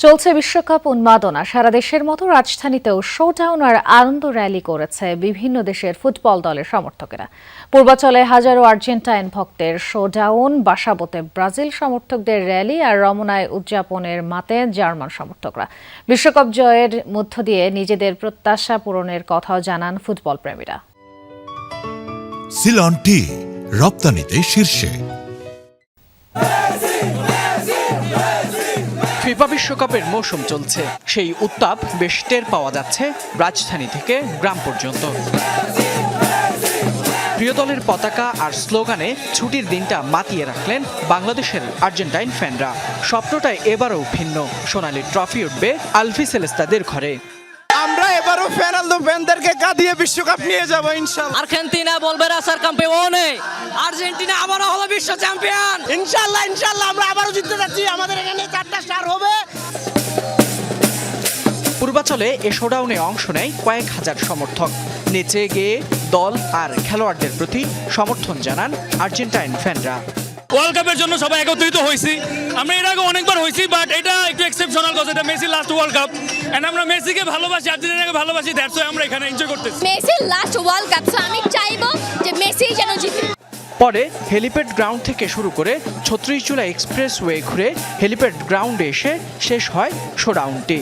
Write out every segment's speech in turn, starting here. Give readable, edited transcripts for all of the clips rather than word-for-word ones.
চলছে বিশ্বকাপ উন্মাদনা। সারা দেশের মতো রাজধানীতেও শোডাউন আর আনন্দ র্যালি করেছে বিভিন্ন দেশের ফুটবল দলের সমর্থকেরা। পূর্বাচলে হাজারো আর্জেন্টাইন ভক্তের শোডাউন, বাসাবোতে ব্রাজিল সমর্থকদের র্যালি আর রমনায় উদযাপনের মাতে জার্মান সমর্থকরা। বিশ্বকাপ জয়ের মধ্য দিয়ে নিজেদের প্রত্যাশা পূরণের কথাও জানান ফুটবল প্রেমীরা। সিলন টি রপ্তানিতে শীর্ষে। ফিফা বিশ্বকাপের মৌসুম চলছে, সেই উত্তাপ বেশ টের পাওয়া যাচ্ছে রাজধানী থেকে গ্রাম পর্যন্ত। প্রিয় দলের পতাকা আর স্লোগানে ছুটির দিনটা মাতিয়ে রাখলেন বাংলাদেশের আর্জেন্টাইন ফ্যানরা। স্বপ্নটা এবারও ভিন্ন, সোনালী ট্রফি উঠবে আলবিসেলেস্তাদের ঘরে। আমরা এবারও ফ্যানদেরকে কাঁদিয়ে বিশ্বকাপ নিয়ে যাব ইনশাআল্লাহ। Argentina volverá a ser campeone, Argentina আবারও হবে বিশ্ব চ্যাম্পিয়ন ইনশাআল্লাহ আমরা আবারও জিততে যাচ্ছি। আমাদের এখানে 4টা স্টার হবে। পূর্বাচলে এ শোডাউনে অংশ নেয় কয়েক হাজার সমর্থক। নেচে গেয়ে দল আর খেলোয়াড়দের প্রতি সমর্থন জানান আর্জেন্টাইন ফ্যানরা। ওয়ার্ল্ড কাপের জন্য সবাই একত্রিত হয়েছি। আমরা এর আগে অনেকবার হয়েছি, বাট এটা একটু এক্সেপশনাল কজ, এটা Messi last world cup and আমরা মেসিকে ভালোবাসি, আর্জেন্টিনাকে ভালোবাসি, দ্যাটস ওয়াই আমরা এখানে এনজয় করতেছি। Messi last world cup, so আমি চাইবো যে মেসি যেন জিতে। পরে হেলিপ্যাড গ্রাউন্ড থেকে শুরু করে 36 জুলাই এক্সপ্রেসওয়ে ঘুরে হেলিপ্যাড গ্রাউন্ডে এসে শেষ হয় শোডাউনটি।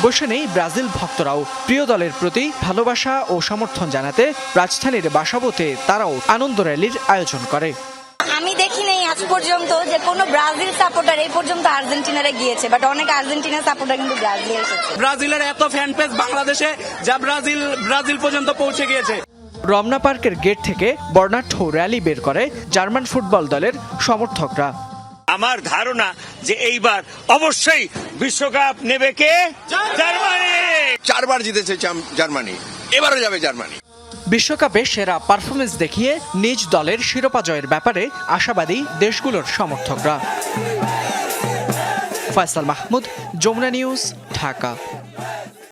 বসে নেই ব্রাজিল ভক্তরাও। প্রিয় দলের প্রতি ভালোবাসা ও সমর্থন জানাতে রাজধানীর বাসাবোতে তারাও আনন্দ র্যালির আয়োজন করে। আমি দেখি নাই আজ পর্যন্ত যে কোনো ব্রাজিল সাপোর্টার এই পর্যন্ত আর্জেন্টিনারে গিয়েছে, বাট অনেক আর্জেন্টিনা সাপোর্টার কিন্তু ব্রাজিলে এসেছে। ব্রাজিলের এত ফ্যান পেজ বাংলাদেশে, যা ব্রাজিল পর্যন্ত পৌঁছে গিয়েছে। রমনা পার্কের গেট থেকে বর্ণাঢ্য র্যালি বের করে জার্মান ফুটবল দলের সমর্থকরা। আমার ধারণা যে এইবার অবশ্যই বিশ্বকাপ নেবে কে? জার্মানি। 4বার জিতেছে জার্মানি, এবারও যাবে জার্মানি। বিশ্বকাপে সেরা পারফরমেন্স দেখিয়ে নিজ দলের শিরোপা জয়ের ব্যাপারে আশাবাদী দেশগুলোর সমর্থকরা। ফয়সাল মাহমুদ, যমুনা নিউজ, ঢাকা।